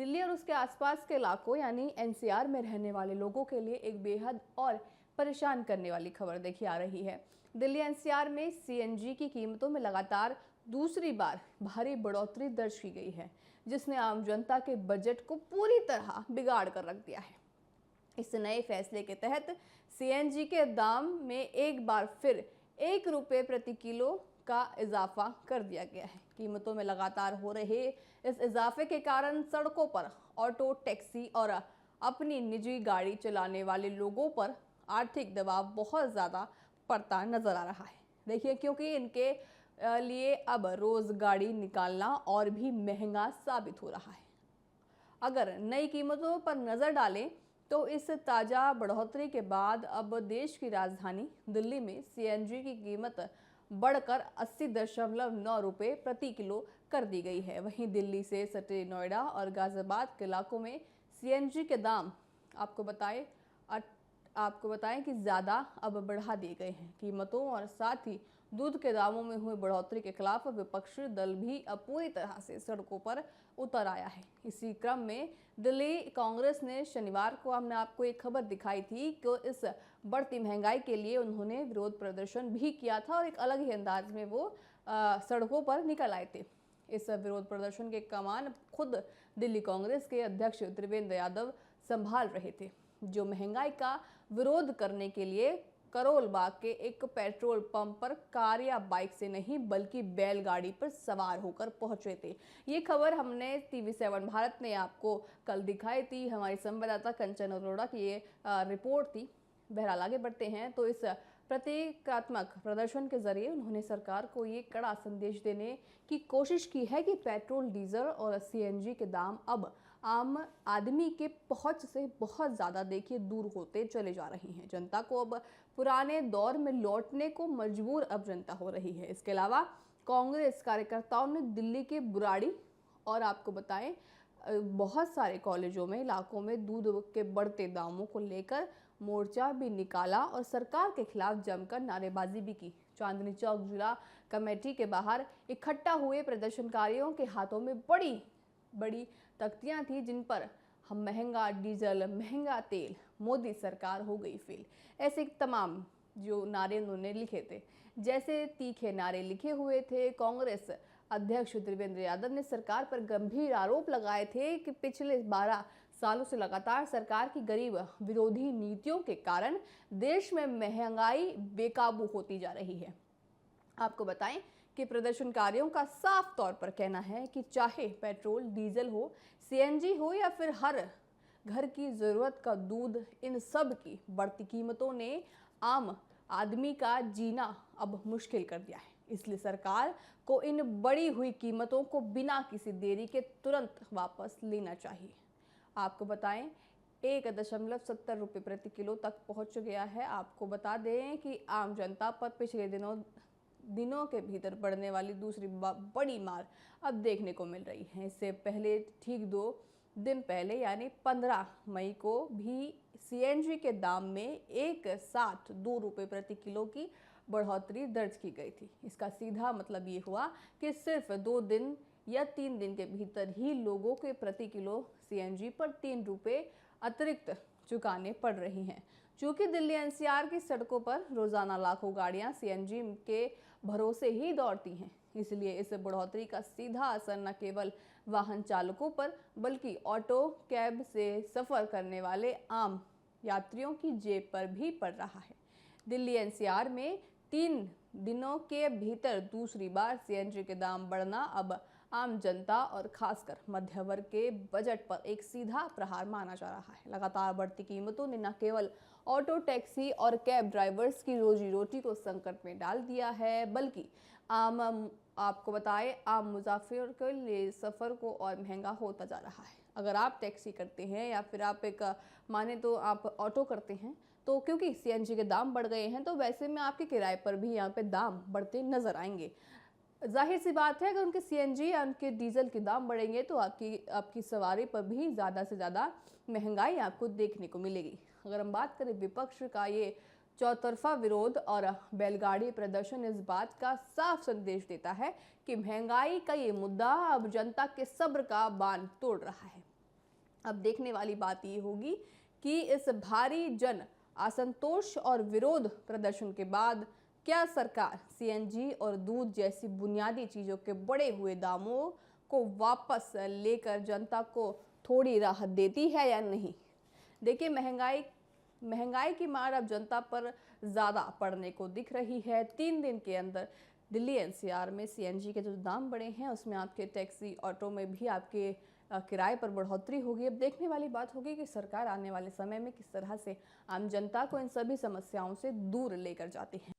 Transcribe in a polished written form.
दिल्ली और उसके आसपास के इलाकों यानी एनसीआर में रहने वाले लोगों के लिए एक बेहद और परेशान करने वाली खबर देखी आ रही है। दिल्ली एनसीआर में सीएनजी की कीमतों में लगातार दूसरी बार भारी बढ़ोतरी दर्ज की गई है, जिसने आम जनता के बजट को पूरी तरह बिगाड़ कर रख दिया है। इस नए फैसले के तहत सीएनजी के दाम में एक बार फिर 1 रुपये प्रति किलो का इजाफा कर दिया गया है। कीमतों में लगातार हो रहे इस इजाफे के कारण सड़कों पर ऑटो, टैक्सी और अपनी निजी गाड़ी चलाने वाले लोगों पर आर्थिक दबाव बहुत ज़्यादा पड़ता नजर आ रहा है। देखिए, क्योंकि इनके लिए अब रोज गाड़ी निकालना और भी महंगा साबित हो रहा है। अगर नई कीमतों पर नज़र डालें तो इस ताज़ा बढ़ोतरी के बाद अब देश की राजधानी दिल्ली में सीएनजी की कीमत बढ़कर 80.9 रुपये प्रति किलो कर दी गई है। वहीं दिल्ली से सटे नोएडा और गाजियाबाद के इलाकों में सीएनजी के दाम आपको बताएं कि ज़्यादा अब बढ़ा दिए गए हैं। कीमतों और साथ ही दूध के दामों में हुई बढ़ोतरी के खिलाफ विपक्षी दल भी अब पूरी तरह से सड़कों पर उतर आया है। इसी क्रम में दिल्ली कांग्रेस ने शनिवार को हमने आपको एक खबर दिखाई थी कि इस बढ़ती महंगाई के लिए उन्होंने विरोध प्रदर्शन भी किया था और एक अलग ही अंदाज में वो सड़कों पर निकल आए थे। इस विरोध प्रदर्शन के कमान खुद दिल्ली कांग्रेस के अध्यक्ष त्रिवेंद्र यादव संभाल रहे थे, जो महंगाई का विरोध करने के लिए करोल बाग के एक पेट्रोल पंप पर कार या बाइक से नहीं बल्कि बैलगाड़ी पर सवार होकर पहुंचे थे। ये खबर हमने TV7 भारत ने आपको कल दिखाई थी। हमारी संवाददाता कंचन अरोड़ा की ये रिपोर्ट थी। बहरहाल आगे बढ़ते हैं तो इस प्रतीकात्मक प्रदर्शन के जरिए उन्होंने सरकार को ये कड़ा संदेश देने की कोशिश की है कि पेट्रोल, डीजल और सीएनजी के दाम अब आम आदमी के पहुंच से बहुत ज़्यादा दूर होते चले जा रही हैं। जनता को अब पुराने दौर में लौटने को मजबूर अब जनता हो रही है। इसके अलावा कांग्रेस कार्यकर्ताओं ने दिल्ली के बुराड़ी और आपको बताएं बहुत सारे कॉलेजों में इलाकों में दूध के बढ़ते दामों को लेकर मोर्चा भी निकाला और सरकार के खिलाफ जमकर नारेबाजी भी की। चांदनी चौक जिला कमेटी के बाहर इकट्ठा हुए प्रदर्शनकारियों के हाथों में बड़ी बड़ी तख्तियां थी, जिन पर हम महंगा डीजल, महंगा तेल, मोदी सरकार हो गई फेल, ऐसे तमाम जो नारे उन्होंने लिखे थे। जैसे तीखे नारे लिखे हुए थे। कांग्रेस अध्यक्ष त्रिवेंद्र यादव ने सरकार पर गंभीर आरोप लगाए थे कि पिछले 12 सालों से लगातार सरकार की गरीब विरोधी नीतियों के कारण देश में महंगाई बेकाबू होती जा रही है। आपको बताएं कि प्रदर्शनकारियों का साफ तौर पर कहना है कि चाहे पेट्रोल, डीजल हो, सीएनजी हो या फिर हर घर की ज़रूरत का दूध, इन सब की बढ़ती कीमतों ने आम आदमी का जीना अब मुश्किल कर दिया है। इसलिए सरकार को इन बढ़ी हुई कीमतों को बिना किसी देरी के तुरंत वापस लेना चाहिए। आपको बताएं 1.70 रुपये प्रति किलो तक पहुंच गया है। आपको बता दें कि आम जनता पर पिछले दिनों के भीतर बढ़ने वाली दूसरी बड़ी मार अब देखने को मिल रही है। इससे पहले ठीक 2 दिन पहले यानी 15 मई को भी सीएनजी के दाम में एक साथ 2 रुपये प्रति किलो की बढ़ोतरी दर्ज की गई थी। इसका सीधा मतलब ये हुआ कि सिर्फ 2 दिन या 3 दिन के भीतर ही लोगों के प्रति किलो सीएनजी पर 3 रुपये अतिरिक्त चुकाने पड़ रही हैं। चूँकि दिल्ली एनसीआर की सड़कों पर रोजाना लाखों गाड़ियां सीएनजी के भरोसे ही दौड़ती हैं, इसलिए इस बढ़ोतरी का सीधा असर न केवल वाहन चालकों पर बल्कि ऑटो, कैब से सफ़र करने वाले आम यात्रियों की जेब पर भी पड़ रहा है। दिल्ली एनसीआर में 3 दिनों के भीतर दूसरी बार सीएनजी के दाम बढ़ना अब आम जनता और खासकर मध्य वर्ग के बजट पर एक सीधा प्रहार माना जा रहा है। लगातार बढ़ती कीमतों ने न केवल ऑटो, टैक्सी और कैब ड्राइवर्स की रोजी रोटी को संकट में डाल दिया है, बल्कि आपको बताएं आम मुसाफिर के लिए सफ़र को और महंगा होता जा रहा है। अगर आप टैक्सी करते हैं या फिर आप माने तो आप ऑटो करते हैं, तो क्योंकि सीएनजी के दाम बढ़ गए हैं तो वैसे में आपके किराए पर भी यहाँ पे दाम बढ़ते नजर आएंगे। जाहिर सी बात है, अगर उनके सीएनजी या उनके डीजल के दाम बढ़ेंगे तो आपकी सवारी पर भी ज़्यादा से ज़्यादा महंगाई आपको देखने को मिलेगी। अगर हम बात करें विपक्ष का ये चौतरफा विरोध और बैलगाड़ी प्रदर्शन इस बात का साफ संदेश देता है कि महंगाई का ये मुद्दा अब जनता के सब्र का बांध तोड़ रहा है। अब देखने वाली बात ये होगी कि इस भारी जन असंतोष और विरोध प्रदर्शन के बाद क्या सरकार सीएनजी और दूध जैसी बुनियादी चीजों के बढ़े हुए दामों को वापस लेकर जनता को थोड़ी राहत देती है या नहीं। देखिए, महंगाई की मार अब जनता पर ज़्यादा पड़ने को दिख रही है। 3 दिन के अंदर दिल्ली एनसीआर में सीएनजी के जो दाम बढ़े हैं, उसमें आपके टैक्सी, ऑटो में भी आपके किराए पर बढ़ोतरी होगी। अब देखने वाली बात होगी कि सरकार आने वाले समय में किस तरह से आम जनता को इन सभी समस्याओं से दूर लेकर जाती है।